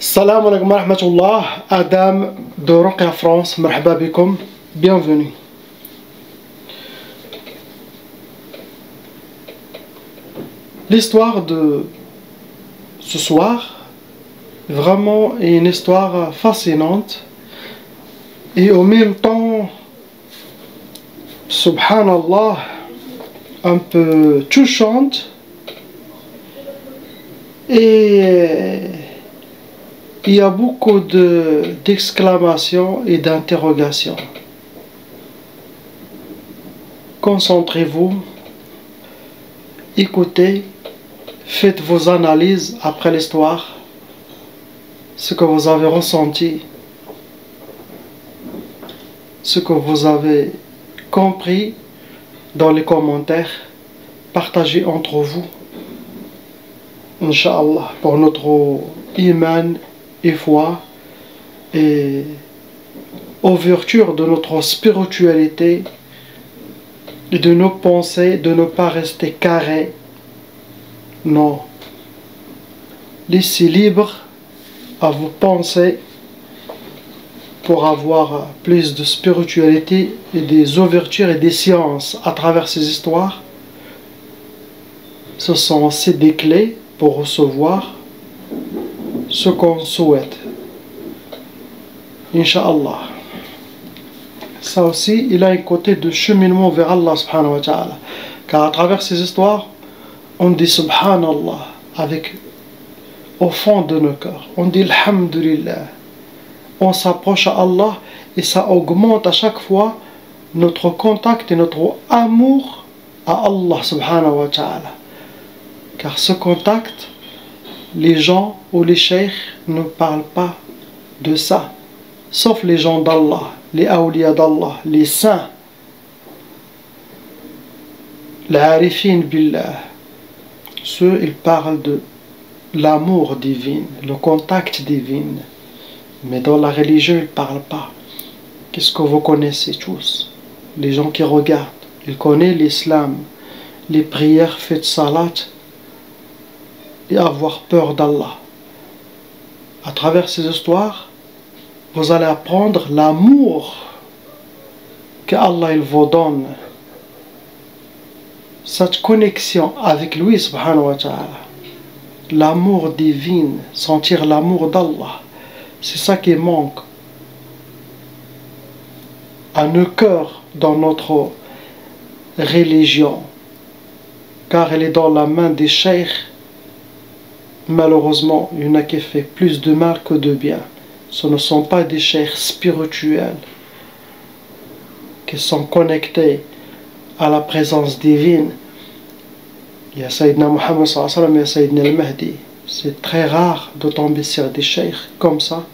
Salam alaikum wa rahmatullah, Adam de Roqia France, marhaba bikum, bienvenue. L'histoire de ce soir, vraiment est une histoire fascinante et en même temps, subhanallah, un peu touchante et il y a beaucoup d'exclamations et d'interrogations. Concentrez-vous, écoutez, faites vos analyses après l'histoire, ce que vous avez ressenti, ce que vous avez compris dans les commentaires, partagez entre vous, Inch'Allah, pour notre iman et foi et ouverture de notre spiritualité et de nos pensées, de ne pas rester carré. Non. Laissez libre à vos pensées pour avoir plus de spiritualité et des ouvertures et des sciences à travers ces histoires. Ce sont aussi des clés pour recevoir ce qu'on souhaite. Inch'Allah. Ça aussi, il a un côté de cheminement vers Allah subhanahu wa ta'ala. Car à travers ces histoires, on dit subhanallah avec au fond de nos cœurs. On dit alhamdulillah. On s'approche à Allah et ça augmente à chaque fois notre contact et notre amour à Allah subhanahu wa ta'ala. Car ce contact, les gens ou les cheikhs ne parlent pas de ça, sauf les gens d'Allah, les awliya d'Allah, les saints, les arifin billah. Ceux, ils parlent de l'amour divin, le contact divin. Mais dans la religion, ils ne parlent pas. Qu'est-ce que vous connaissez tous? Les gens qui regardent, ils connaissent l'islam, les prières faites salat, et avoir peur d'Allah. À travers ces histoires, vous allez apprendre l'amour que Allah il vous donne. Cette connexion avec lui, subhanahu wa ta'ala. L'amour divin, sentir l'amour d'Allah. C'est ça qui manque à nos cœurs dans notre religion. Car elle est dans la main des cheikhs. Malheureusement, il y en a qui fait plus de mal que de bien. Ce ne sont pas des cheikhs spirituels qui sont connectés à la présence divine. Il y a Sayyidina Muhammad sallallahu alayhi wa sallam, il y a Sayyidina al-Mahdi. C'est très rare de tomber sur des cheikhs comme ça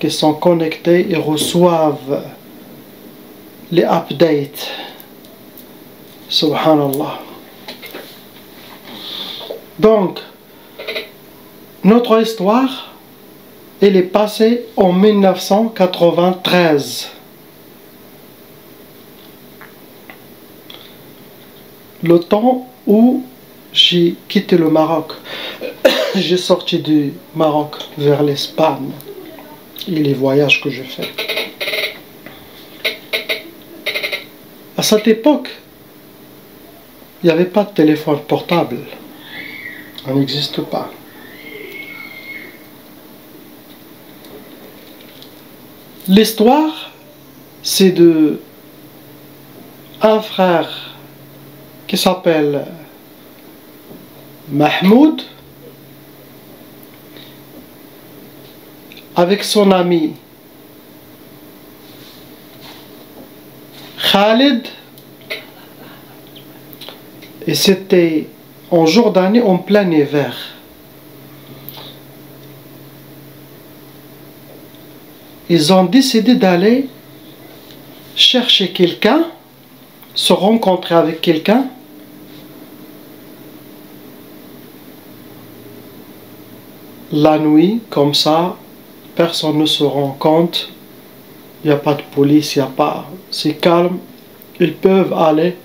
qui sont connectés et reçoivent les updates. Subhanallah. Donc, notre histoire, elle est passée en 1993. Le temps où j'ai quitté le Maroc. J'ai sorti du Maroc vers l'Espagne et les voyages que je fais. À cette époque, il n'y avait pas de téléphone portable. Ça n'existe pas. L'histoire, c'est de un frère qui s'appelle Mahmoud avec son ami Khalid, et c'était en Jordanie en plein hiver. Ils ont décidé d'aller chercher quelqu'un, se rencontrer avec quelqu'un, la nuit, comme ça, personne ne se rend compte, il n'y a pas de police, il n'y a pas, c'est calme, ils peuvent aller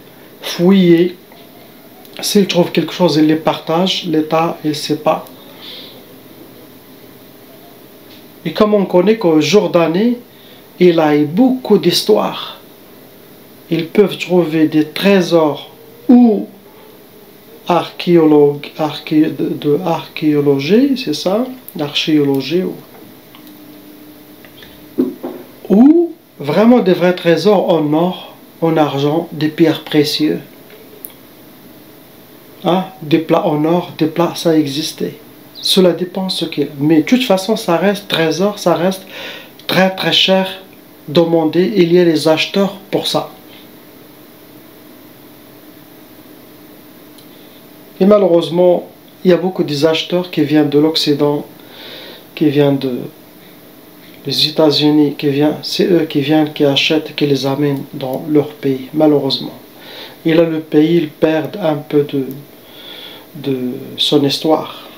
fouiller, s'ils trouvent quelque chose, ils les partagent, l'État, il ne sait pas. Et comme on connaît qu'au Jordanie, il a eu beaucoup d'histoires. Ils peuvent trouver des trésors ou archéologie, c'est ça, l'archéologie, ou vraiment des vrais trésors en or, en argent, des pierres précieuses. Hein? Des plats en or, des plats, ça existait. Cela dépend ce qu'il y a. Mais de toute façon, ça reste trésor, ça reste très très cher demandé. Il y a les acheteurs pour ça. Et malheureusement, il y a beaucoup des acheteurs qui viennent de l'Occident, qui viennent des États-Unis, c'est eux qui viennent, qui achètent, qui les amènent dans leur pays, malheureusement. Et là, le pays, il perd un peu de son histoire.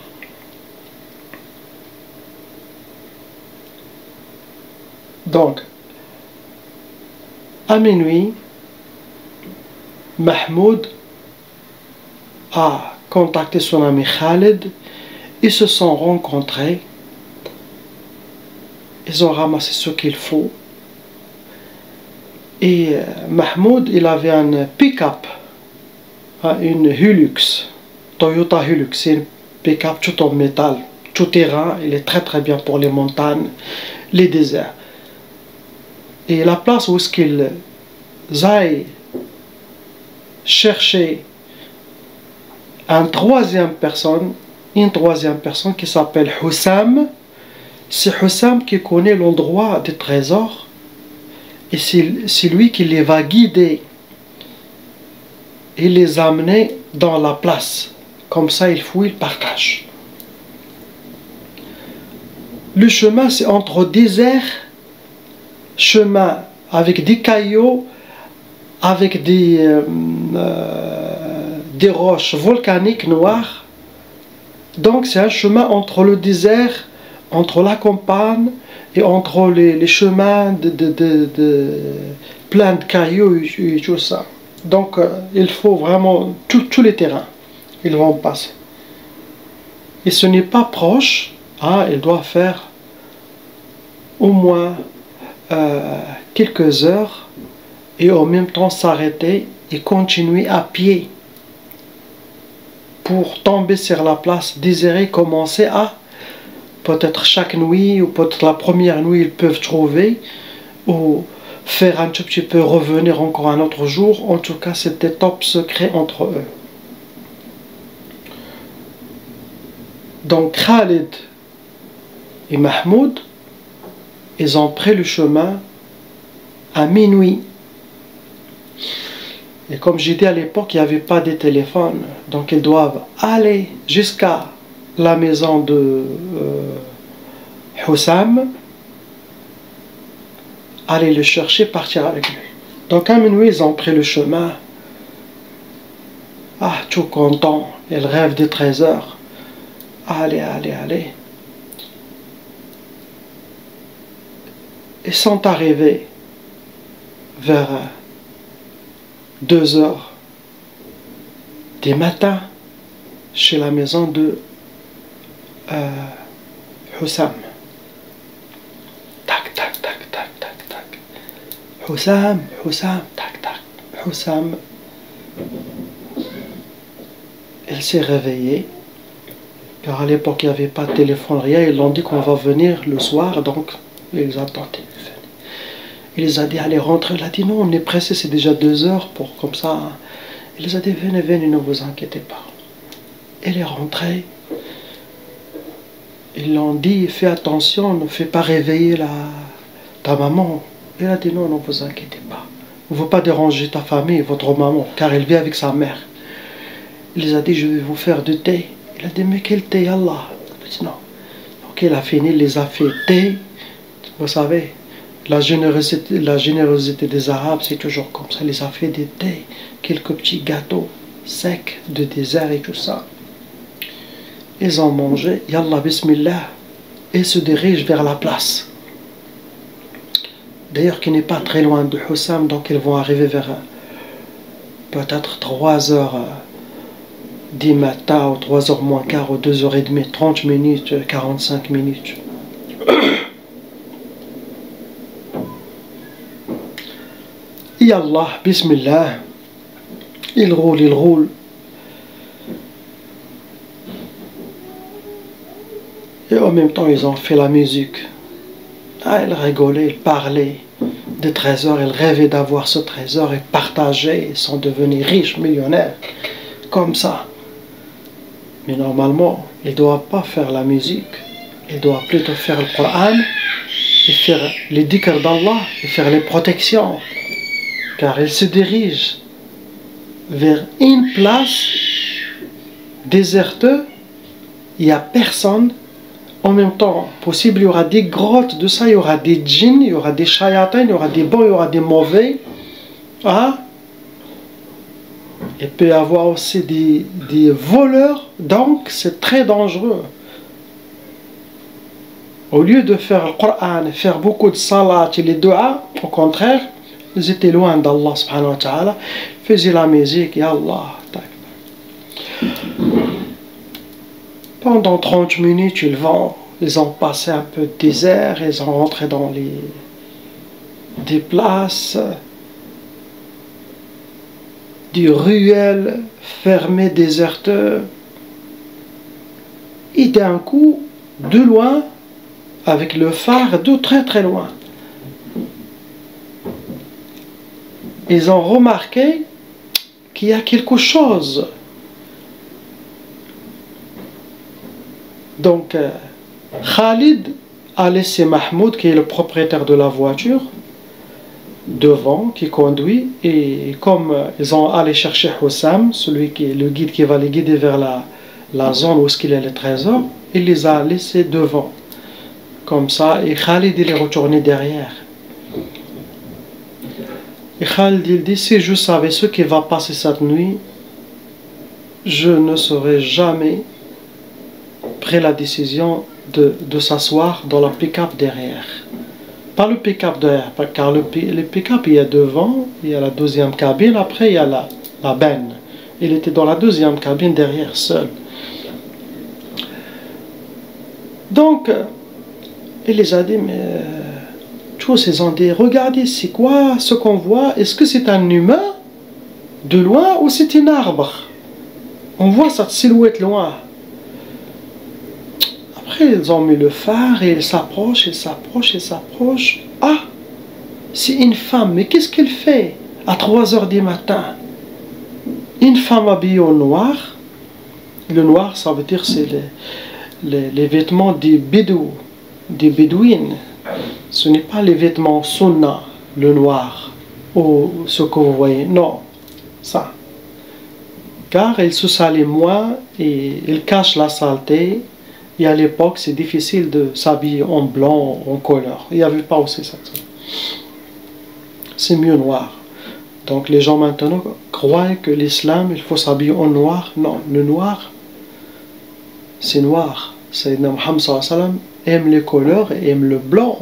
Donc, à minuit, Mahmoud a contacté son ami Khalid. Ils se sont rencontrés. Ils ont ramassé ce qu'il faut. Et Mahmoud, il avait un pick-up, une Hilux, Toyota Hilux. C'est une pick-up tout en métal, tout terrain. Il est très très bien pour les montagnes, les déserts. Et la place où est-ce qu'ils aillent chercher une troisième personne qui s'appelle Hussam. C'est Hussam qui connaît l'endroit des trésors et c'est lui qui les va guider et les amener dans la place. Comme ça, il fouille, il partage. Le chemin, c'est entre déserts, chemin avec des cailloux, avec des roches volcaniques noires. Donc c'est un chemin entre le désert, entre la campagne et entre les chemins plein de cailloux et tout ça. Donc il faut vraiment tous les terrains, ils vont passer. Et ce n'est pas proche, hein, il doit faire au moins quelques heures et en même temps s'arrêter et continuer à pied pour tomber sur la place désirée, commencer à peut-être chaque nuit ou peut-être la première nuit ils peuvent trouver ou faire un tout petit peu revenir encore un autre jour. En tout cas, c'était top secret entre eux. Donc Khalid et Mahmoud, ils ont pris le chemin à minuit. Et comme j'ai dit à l'époque, il n'y avait pas de téléphone. Donc ils doivent aller jusqu'à la maison de Hussam, aller le chercher, partir avec lui. Donc à minuit, ils ont pris le chemin. Ah, tout content, ils rêvent de trésors. Allez, allez, allez. Ils sont arrivés vers 2 heures du matin chez la maison de Hussam. Tac, tac, tac, tac, tac, tac. Hussam, Hussam, tac, tac. Hussam, il s'est réveillé. Car à l'époque, il n'y avait pas de téléphone, rien. Ils l'ont dit qu'on va venir le soir, donc ils attendaient. Il les a dit, allez, rentrer. Il a dit, non, on est pressé, c'est déjà 2 heures pour comme ça. Il les a dit, venez, venez, ne vous inquiétez pas. Il est rentré. Ils l'ont dit, fais attention, ne fais pas réveiller ta maman. Il a dit, non, ne vous inquiétez pas. On ne veut pas déranger ta famille, votre maman, car elle vit avec sa mère. Il les a dit, je vais vous faire du thé. Il a dit, mais quel thé, Allah? Il a dit, non. Donc il a fini, il les a fait thé. Vous savez, la générosité des Arabes, c'est toujours comme ça. Il les a fait des thés, quelques petits gâteaux secs de désert et tout ça. Ils ont mangé, Yallah, Bismillah, et se dirigent vers la place. D'ailleurs, qui n'est pas très loin de Hussam, donc ils vont arriver vers peut-être 3 heures du matin, ou 3 heures moins quart, ou 2 heures et demie, 30 minutes, 45 minutes. Yallah, Bismillah. Il roule, il roule. Et en même temps, ils ont fait la musique. Ah, ils rigolaient, ils parlaient des trésors, ils rêvaient d'avoir ce trésor et partager, ils sont devenus riches, millionnaires, comme ça. Mais normalement, ils ne doivent pas faire la musique, ils doivent plutôt faire le Coran, et faire les dhikr d'Allah, et faire les protections, car ils se dirigent vers une place déserteuse, il n'y a personne. En même temps, possible, il y aura des grottes de ça, il y aura des djinns, il y aura des shayatins, il y aura des bons, il y aura des mauvais. Ah. Il peut y avoir aussi des voleurs, donc c'est très dangereux. Au lieu de faire le Coran, faire beaucoup de salat et les du'a, au contraire, ils étaient loin d'Allah subhanahu wa ta'ala, faisaient la musique, ya Allah. Pendant 30 minutes, ils ont passé un peu de désert, ils ont rentré dans des places, des ruelles fermées, déserteuses. Et d'un coup, de loin, avec le phare, de très très loin, ils ont remarqué qu'il y a quelque chose. Donc, Khalid a laissé Mahmoud, qui est le propriétaire de la voiture, devant, qui conduit, et comme ils ont allé chercher Hussam, celui qui est le guide qui va les guider vers la zone où il y a le trésor, il les a laissés devant, comme ça, et Khalid il est retourné derrière. Et Khalid il dit, si je savais ce qui va passer cette nuit, je ne serais jamais pris la décision de s'asseoir dans la pick-up derrière. Pas le pick-up derrière, car le pick-up il y a devant, il y a la deuxième cabine, après il y a la benne. Il était dans la deuxième cabine derrière, seul. Donc, il les a dit, mais tous ils ont dit, regardez, c'est quoi ce qu'on voit? Est-ce que c'est un humain de loin ou c'est un arbre? On voit cette silhouette loin. Après, ils ont mis le phare et ils s'approchent, ils s'approchent, ils s'approchent. Ah, c'est une femme, mais qu'est-ce qu'elle fait à 3 heures du matin? Une femme habillée en noir. Le noir, ça veut dire c'est les vêtements des bédouins, des bédouines. Ce n'est pas les vêtements sunna, le noir, ou ce que vous voyez. Non, ça. Car ils se salent moins et ils cachent la saleté. Et à l'époque, c'est difficile de s'habiller en blanc, en couleur. Il n'y avait pas aussi ça. C'est mieux noir. Donc les gens maintenant croient que l'islam, il faut s'habiller en noir. Non, le noir, c'est noir. Sayyidina Muhammad sallallahu alayhi wa sallam aime les couleurs et aime le blanc,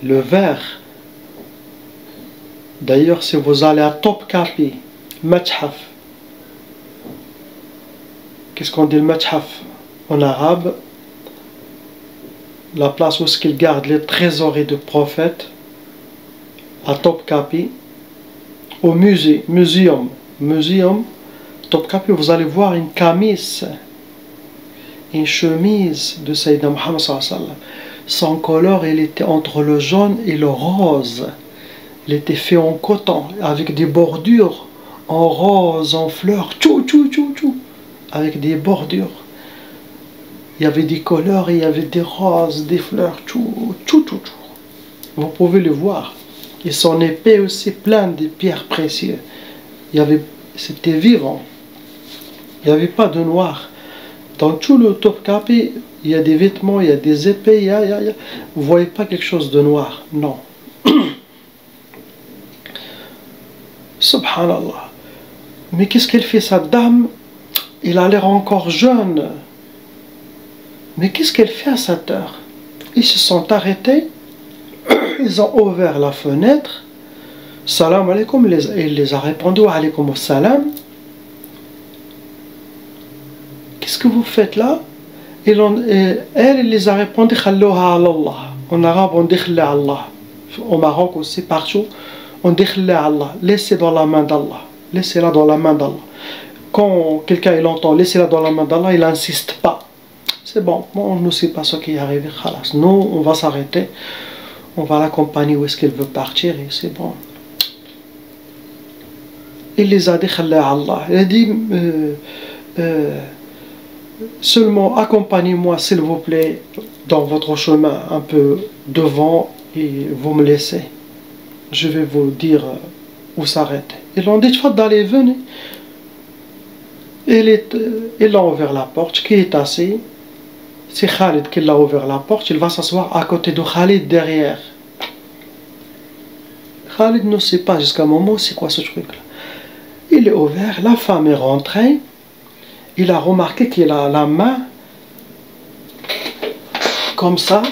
le vert. D'ailleurs, si vous allez à Topkapi, Matchaf, qu'est-ce qu'on dit le Matchaf en arabe? La place où ils gardent les trésoreries de prophètes, à Topkapi, au muséum, Topkapi, vous allez voir une camise, une chemise de Sayyidina Muhammad sallallahu alayhi wa sallam. Son couleur, il était entre le jaune et le rose. Il était fait en coton, avec des bordures en rose, en fleurs, avec des bordures. Il y avait des couleurs, il y avait des roses, des fleurs, tout. Vous pouvez le voir. Et son épée aussi pleine de pierres précieuses. C'était vivant. Il n'y avait pas de noir. Dans tout le Topkapi, il y a des vêtements, il y a des épées, vous ne voyez pas quelque chose de noir. Non. Subhanallah. Mais qu'est-ce qu'elle fait, cette dame? Il a l'air encore jeune. Mais qu'est-ce qu'elle fait à cette heure? Ils se sont arrêtés. Ils ont ouvert la fenêtre. Salam alaikum. Il les a répondu alaikum salam. Qu'est-ce que vous faites là? Elle les a répondu Khallouha Allah. En arabe, on dit Khalla Allah. Au Maroc aussi, partout, On dit Allah, laissez dans la main d'Allah, laissez-la dans la main d'Allah. Quand quelqu'un il entend laissez-la dans la main d'Allah, il n'insiste pas. C'est bon, on ne sait pas ce qui est arrivé. Nous, on va s'arrêter, on va l'accompagner où est-ce qu'il veut partir et c'est bon. Il les a dit Allah. Il a dit seulement accompagnez-moi s'il vous plaît dans votre chemin un peu devant et vous me laissez. Je vais vous dire où s'arrêter. Ils l'ont dit d'aller venez. Il a ouvert la porte. Qui est assis? C'est Khalid qui l'a ouvert la porte. Il va s'asseoir à côté de Khalid derrière. Khalid ne sait pas jusqu'à un moment c'est quoi ce truc là. Il est ouvert, la femme est rentrée. Il a remarqué qu'il a la main comme ça,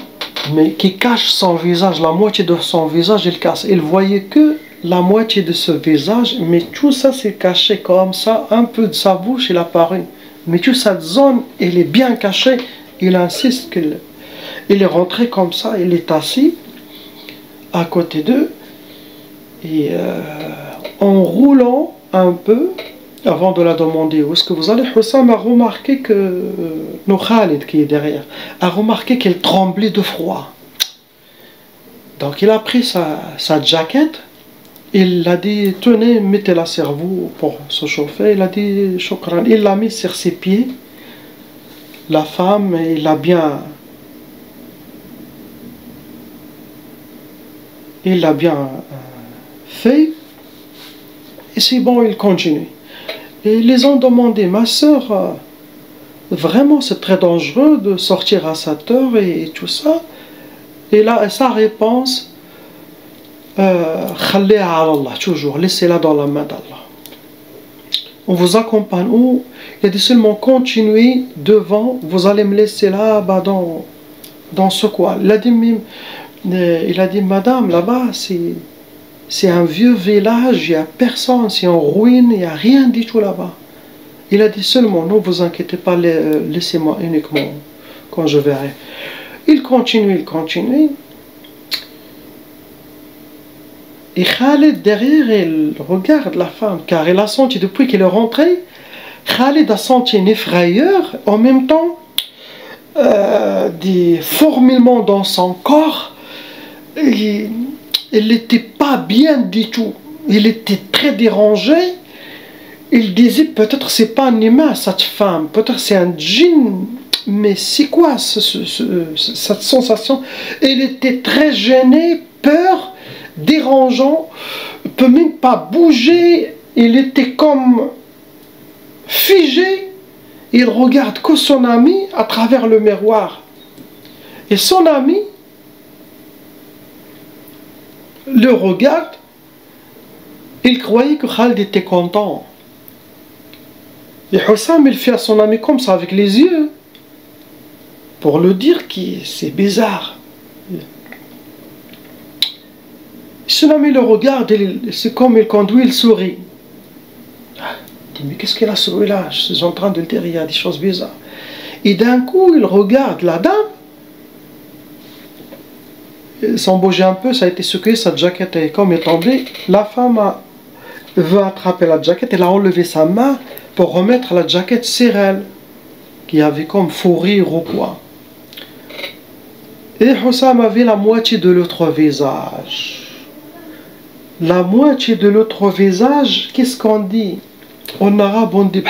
mais qui cache son visage, la moitié de son visage, il casse. Il voyait que la moitié de ce visage, mais tout ça s'est caché comme ça, un peu de sa bouche, il a apparu. Mais toute cette zone, elle est bien cachée. Il insiste qu'il est rentré comme ça, il est assis à côté d'eux, et en roulant un peu, avant de la demander où est-ce que vous allez, Hussam a remarqué que Khalid qui est derrière a remarqué qu'elle tremblait de froid. Donc il a pris sa jaquette, il a dit tenez, mettez-la sur vous pour se chauffer. Il a dit shukran, il l'a mis sur ses pieds. La femme, il l'a bien fait et c'est bon, il continue. Et ils les ont demandé, ma soeur, vraiment c'est très dangereux de sortir à cette heure et tout ça. Et là, sa réponse, Khalliha ala Allah, toujours, laissez-la dans la main d'Allah. On vous accompagne où? Il a dit seulement continuez devant, vous allez me laisser là, dans ce coin. Il a dit madame, là-bas, c'est un vieux village, il n'y a personne, c'est en ruine, il n'y a rien du tout là-bas. Il a dit seulement, ne vous inquiétez pas, laissez-moi uniquement quand je verrai. Il continue. Et Khalid derrière, il regarde la femme, car il a senti depuis qu'il est rentré, Khalid a senti une frayeur, en même temps, des fourmillements dans son corps. Il n'était pas bien du tout. Il était très dérangé. Il disait peut-être c'est pas un humain cette femme, peut-être c'est un djinn. Mais c'est quoi cette sensation? Il était très gêné, peur, dérangeant, il ne peut même pas bouger. Il était comme figé. Il regarde que son ami à travers le miroir. Et son ami le regarde, il croyait que Khalid était content. Et Hussam, il fait à son ami comme ça, avec les yeux, pour le dire que c'est bizarre. Son ami le regarde, c'est comme il conduit, il sourit. Il dit, mais qu'est-ce qu'il a souri là? Je suis en train de le dire, il y a des choses bizarres. Et d'un coup, il regarde la dame, sans bouger un peu, ça a été secoué, sa jaquette est comme est tombée. La femme veut attraper la jaquette, elle a enlevé sa main pour remettre la jaquette sur elle, qui avait comme fourrure ou quoi. Et Hussam avait la moitié de l'autre visage. La moitié de l'autre visage, qu'est-ce qu'on dit? En arabe, on dit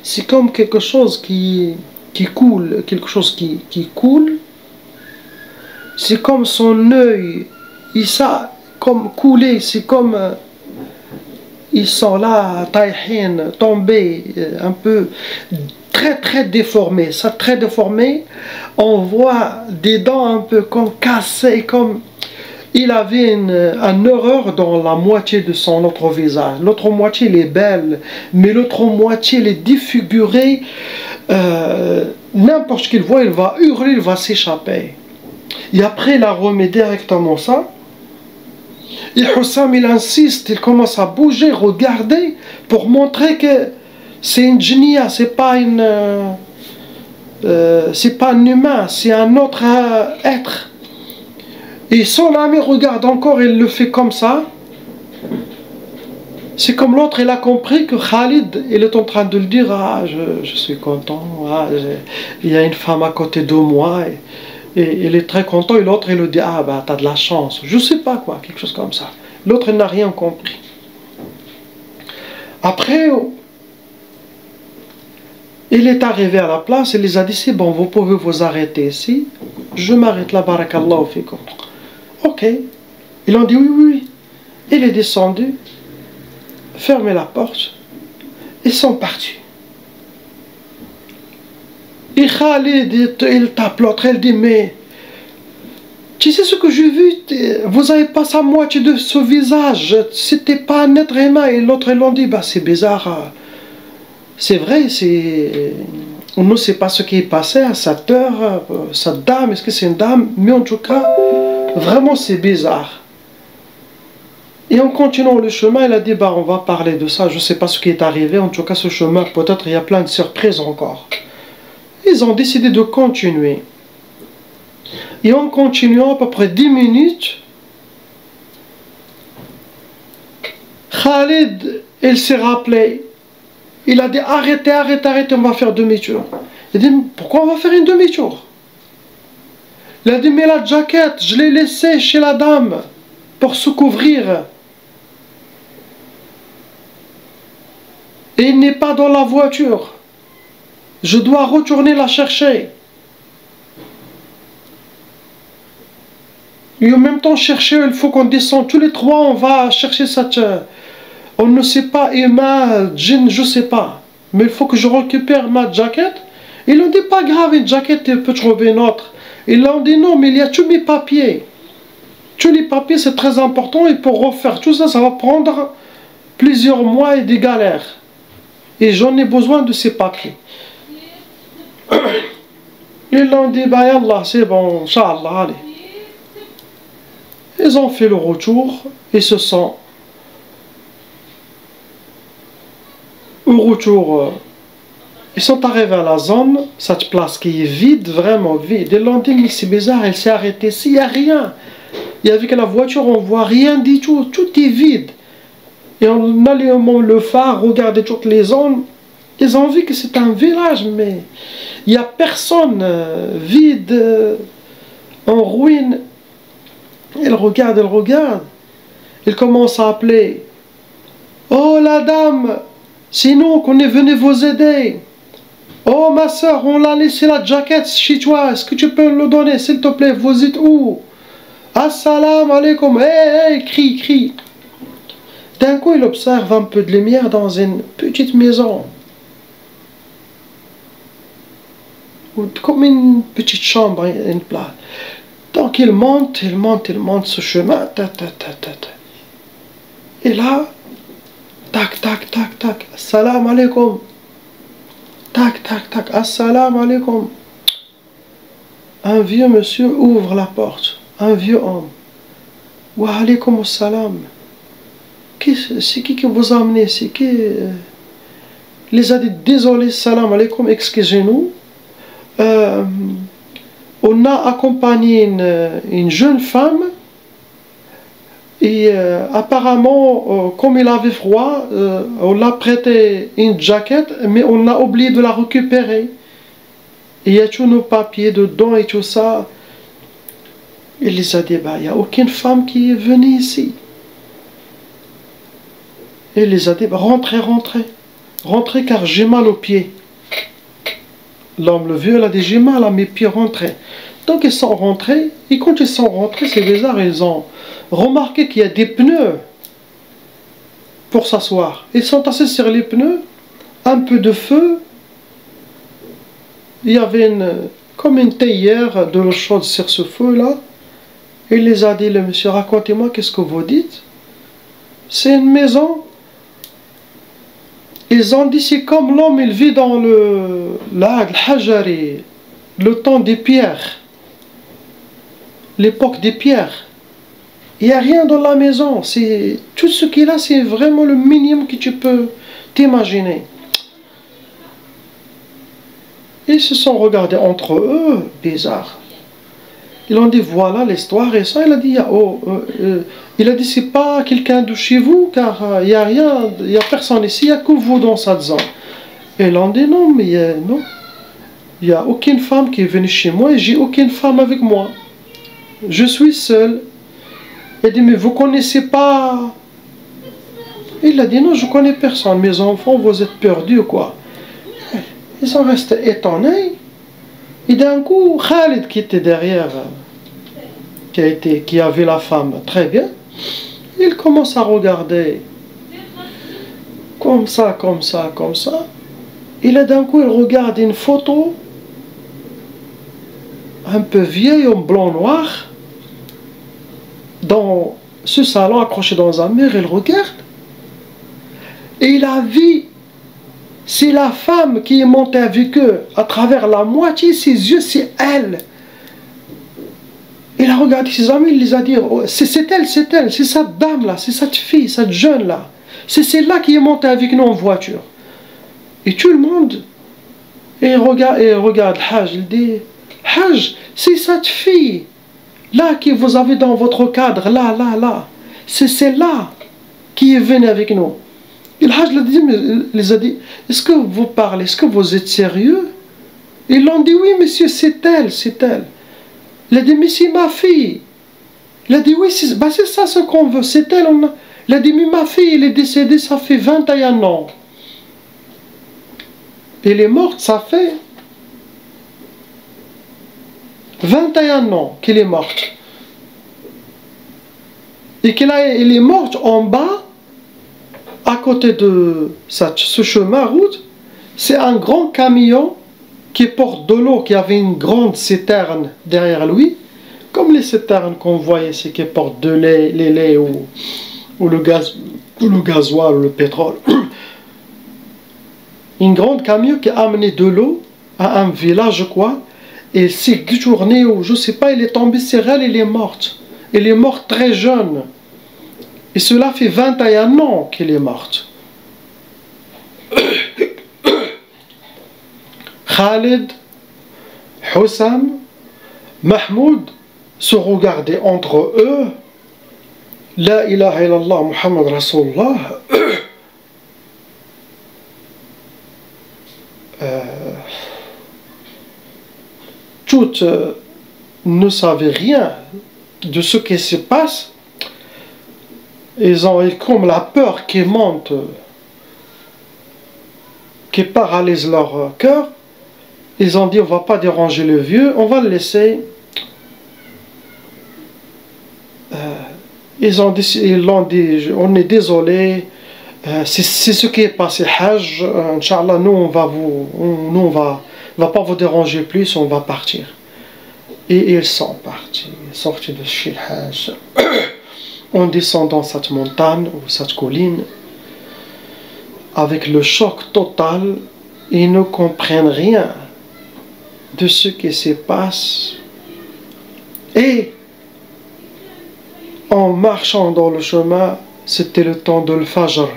c'est comme quelque chose qui coule, quelque chose qui coule. C'est comme son œil, il s'est comme coulé, c'est comme ils sont là, taïhin, tombés, un peu très déformés. Ça très déformé, on voit des dents un peu comme cassées, comme il avait une horreur dans la moitié de son autre visage. L'autre moitié, elle est belle, mais l'autre moitié, elle est défigurée. N'importe qu'il voit, il va hurler, il va s'échapper. Et après, il a remis directement ça. Et Hussam, il insiste, il commence à bouger, regarder, pour montrer que c'est une djinnia, c'est pas un humain, c'est un autre être. Et son ami regarde encore, il le fait comme ça. C'est comme l'autre, il a compris que Khalid, il est en train de le dire, ah, je suis content, ah, il y a une femme à côté de moi, et il est très content, et l'autre, il lui dit, ah, bah, t'as de la chance, je sais pas quoi, quelque chose comme ça. L'autre, il n'a rien compris. Après, il est arrivé à la place, il les a dit, c'est bon, vous pouvez vous arrêter ici, je m'arrête là, barakallahu fikum. Ok, ils ont dit oui, oui, oui. Il est descendu, fermé la porte, ils sont partis. Et Khalid, il tape l'autre, il dit, mais tu sais ce que j'ai vu, vous avez pas sa moitié de ce visage, c'était pas un être humain. Et l'autre, ils l'ont dit, bah c'est bizarre, c'est vrai, on ne sait pas ce qui est passé à cette heure, cette dame, est-ce que c'est une dame, mais en tout cas, vraiment c'est bizarre. Et en continuant le chemin, il a dit, bah on va parler de ça, je ne sais pas ce qui est arrivé, en tout cas ce chemin, peut-être il y a plein de surprises encore. Ils ont décidé de continuer. Et en continuant à peu près 10 minutes, Khalid, il s'est rappelé, il a dit, arrêtez, arrêtez, arrêtez, on va faire demi-tour. Il a dit, pourquoi on va faire une demi-tour? Il a dit, mais la jaquette, je l'ai laissée chez la dame pour se couvrir. Et il n'est pas dans la voiture. Je dois retourner la chercher. Et en même temps chercher, il faut qu'on descende tous les trois, on va chercher cette... On ne sait pas, humain, djinn, je ne sais pas. Mais il faut que je récupère ma jaquette. Ils ont dit, pas grave, une jaquette, tu peux trouver une autre. Ils ont dit, non, mais il y a tous mes papiers. Tous les papiers, c'est très important. Et pour refaire tout ça, ça va prendre plusieurs mois et des galères. Et j'en ai besoin de ces papiers. Ils ont dit, bah yallah, c'est bon, Inch'Allah, allez. Ils ont fait le retour, ils se sont au retour, ils sont arrivés à la zone, cette place qui est vide, vraiment vide. Ils l'ont dit, mais c'est bizarre, elle s'est arrêtée ici, il n'y a rien. Et avec la voiture, on ne voit rien du tout, tout est vide. Et on allait le phare, regarder toutes les zones, ils ont vu que c'est un village, mais il n'y a personne, vide, en ruine. Il regarde, il regarde. Il commence à appeler. Oh la dame, c'est nous qu'on est venu vous aider. Oh ma soeur, on l'a laissé la jaquette chez toi. Est-ce que tu peux le donner, s'il te plaît? Vous êtes où? Assalamu alaikum. Hey, crie, crie. D'un coup, il observe un peu de lumière dans une petite maison. Comme une petite chambre, une place. Donc il monte, il monte, il monte ce chemin. Et là, tac, tac, tac, tac. Assalamu alaikum. Tac, tac, tac. Assalamu alaikum. Un vieux monsieur ouvre la porte. Un vieux homme. Wa alaikum assalam. C'est qui vous a amené? C'est qui? Il les a dit, désolé, salam alaikum, excusez-nous. On a accompagné une jeune femme et apparemment, comme il avait froid, on l'a prêté une jaquette, mais on a oublié de la récupérer. Il y a tous nos papiers dedans et tout ça. Il les a dit, bah, il n'y a aucune femme qui est venue ici. Et il les a dit, bah, rentrez, rentrez. Rentrez car j'ai mal aux pieds. L'homme, le vieux, il a dit, j'ai mal à mes pieds, rentrez. Donc ils sont rentrés, et quand ils sont rentrés, c'est bizarre, ils ont remarqué qu'il y a des pneus pour s'asseoir. Ils sont assis sur les pneus, un peu de feu, il y avait comme une théière de l'eau chaude sur ce feu-là. Il les a dit, le monsieur, racontez-moi, qu'est-ce que vous dites? C'est une maison. Ils ont dit, c'est comme l'homme, il vit dans le hajari, le temps des pierres, l'époque des pierres. Il n'y a rien dans la maison. Tout ce qu'il a, c'est vraiment le minimum que tu peux t'imaginer. Ils se sont regardés entre eux, bizarre. Ils ont dit voilà l'histoire et ça. Il a dit c'est pas quelqu'un de chez vous car il n'y a rien, il n'y a personne ici, il n'y a que vous dans cette zone. Et ils ont dit non, mais non, il n'y a aucune femme qui est venue chez moi et j'ai aucune femme avec moi. Je suis seul. Il a dit mais vous connaissez pas. Il a dit non, je connais personne. Mes enfants, vous êtes perdus quoi. Ils sont restés étonnés. Et d'un coup, Khalid qui était derrière, qui a vu la femme très bien, il commence à regarder comme ça, comme ça, comme ça. Et là d'un coup, il regarde une photo un peu vieille en blanc-noir dans ce salon accroché dans un mur. Il regarde et il a vu, c'est la femme qui est montée avec eux à travers la moitié, ses yeux, c'est elle. Il a regardé ses amis, il les a dit, oh, c'est elle, c'est cette dame-là, c'est cette fille, cette jeune-là. C'est celle-là qui est montée avec nous en voiture. Et tout le monde, et regarde Hajj, il dit, Hajj, c'est cette fille, là que vous avez dans votre cadre, là. C'est celle-là qui est venue avec nous. Et le Hajj les a dit, est-ce que vous parlez, est-ce que vous êtes sérieux? Ils l'ont dit, oui monsieur, c'est elle. Il a dit, mais c'est ma fille. Il a dit, oui, c'est ça ce qu'on veut, c'est elle. Il a dit, mais ma fille, elle est décédée, ça fait 21 ans. Elle est morte, ça fait 21 ans qu'elle est morte. Et elle est morte en bas, à côté de ce chemin route, c'est un grand camion qui porte de l'eau, qui avait une grande citerne derrière lui, comme les citernes qu'on voit ici, qui portent de lait, les laits ou le gasoil ou le pétrole. Une grande camion qui a amené de l'eau à un village, je crois, et s'est détourné, ou je ne sais pas, il est tombé sur elle, elle est morte. Elle est morte très jeune. Et cela fait 21 ans qu'elle est morte. Khalid, Hussam, Mahmoud se regardaient entre eux. La ilaha illallah Muhammad Rasulullah. Toutes ne savaient rien de ce qui se passe. Ils ont eu comme la peur qui monte, qui paralyse leur cœur. Ils ont dit, on ne va pas déranger le vieux, on va le laisser. Ils l'ont dit, on est désolé, c'est ce qui est passé, Hajj, Inch'Allah, nous on va pas vous déranger plus, on va partir. Et ils sont partis, sortis de chez Hajj. En descendant cette montagne ou cette colline, avec le choc total, ils ne comprennent rien de ce qui se passe. Et en marchant dans le chemin, c'était le temps de l'Fajr.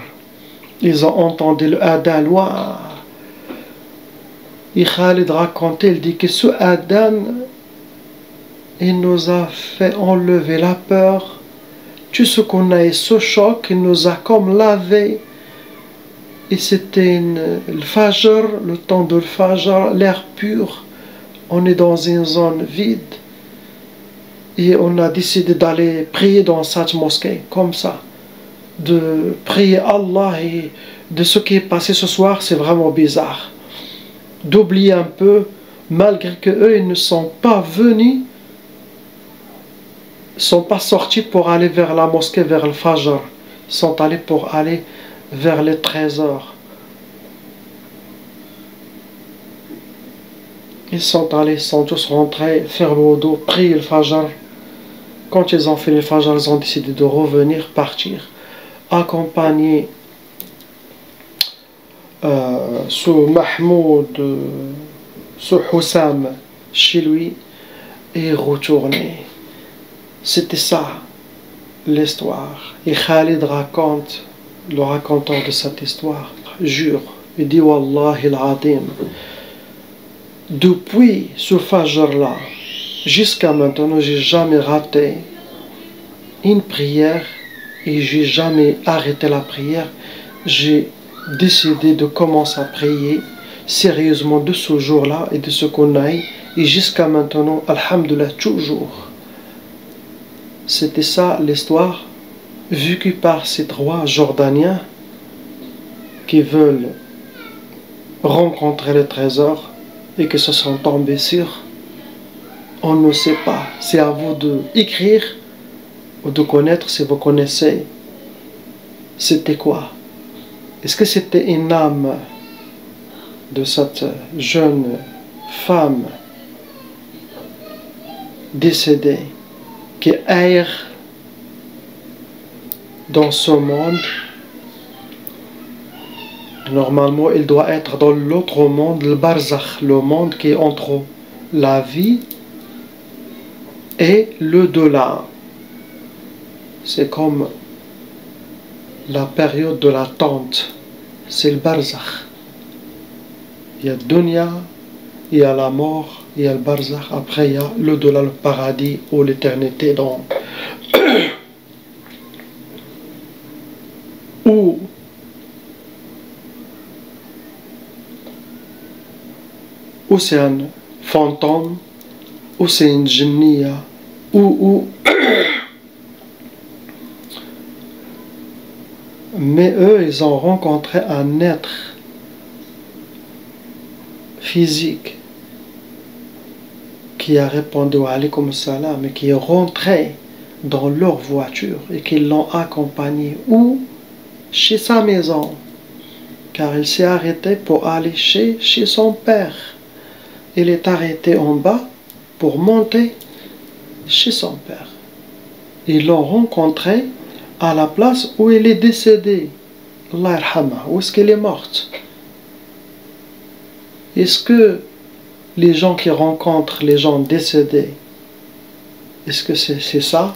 Ils ont entendu le adhan loin. Et Khalid racontait, il dit que ce adhan, il nous a fait enlever la peur. Tout ce qu'on a eu, ce choc, il nous a comme lavé. Et c'était le Fajr, le temps de Fajr, l'air pur. On est dans une zone vide. Et on a décidé d'aller prier dans cette mosquée, comme ça. De prier Allah et de ce qui est passé ce soir, c'est vraiment bizarre. D'oublier un peu, malgré qu'eux, ils ne sont pas venus, ne sont pas sortis pour aller vers la mosquée, vers le Fajr. Ils sont allés pour aller vers les trésors. Ils sont allés, ils sont tous rentrés, faire le wudu, prier le Fajr. Quand ils ont fait le Fajr, ils ont décidé de revenir, partir, accompagner ce Mahmoud, ce Hussam chez lui et retourner. C'était ça l'histoire. Et Khalid raconte, le racontant de cette histoire, jure, il dit Wallahi al-Azim, depuis ce Fajr-là, jusqu'à maintenant, j'ai jamais raté une prière et j'ai jamais arrêté la prière. J'ai décidé de commencer à prier sérieusement de ce jour-là et de ce qu'on a eu. Et jusqu'à maintenant, alhamdoulilah, toujours. C'était ça l'histoire vécue par ces trois Jordaniens qui veulent rencontrer le trésor et que se sont tombés sur. On ne sait pas. C'est à vous d'écrire ou de connaître si vous connaissez. C'était quoi? Est-ce que c'était une âme de cette jeune femme décédée qui erre dans ce monde? Normalement, il doit être dans l'autre monde, le barzakh, le monde qui est entre la vie et le delà. C'est comme la période de l'attente, c'est le barzakh. Il y a dunya, il y a la mort, il y a le barzakh, après il y a le delà, le paradis ou l'éternité dans ou c'est un fantôme, ou c'est une jinnia, ou mais eux, ils ont rencontré un être physique qui a répondu à alaykoum salam et qui est rentré dans leur voiture et qui l'ont accompagné ou chez sa maison, car il s'est arrêté pour aller chez son père. Il est arrêté en bas pour monter chez son père. Ils l'ont rencontré à la place où il est décédé. Allah yarhamah. Où est-ce qu'il est mort? Est-ce que les gens qui rencontrent les gens décédés, est-ce que c'est ça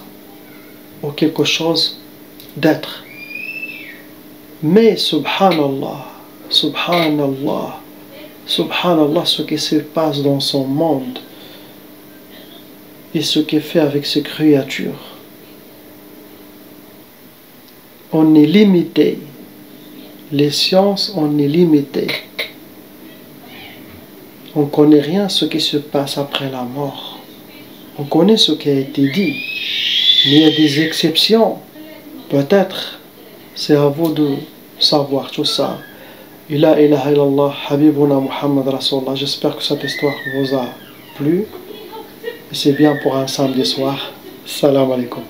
ou quelque chose d'être? Mais subhanallah, subhanallah, subhanallah, ce qui se passe dans son monde et ce qu'il fait avec ses créatures. On est limité. Les sciences, on est limité. On ne connaît rien ce qui se passe après la mort. On connaît ce qui a été dit. Mais il y a des exceptions. Peut-être, c'est à vous de savoir tout ça. La ilaha illallah, Habibuna Muhammad Rasulullah. J'espère que cette histoire vous a plu. Et c'est bien pour un samedi soir. Salam alaikum.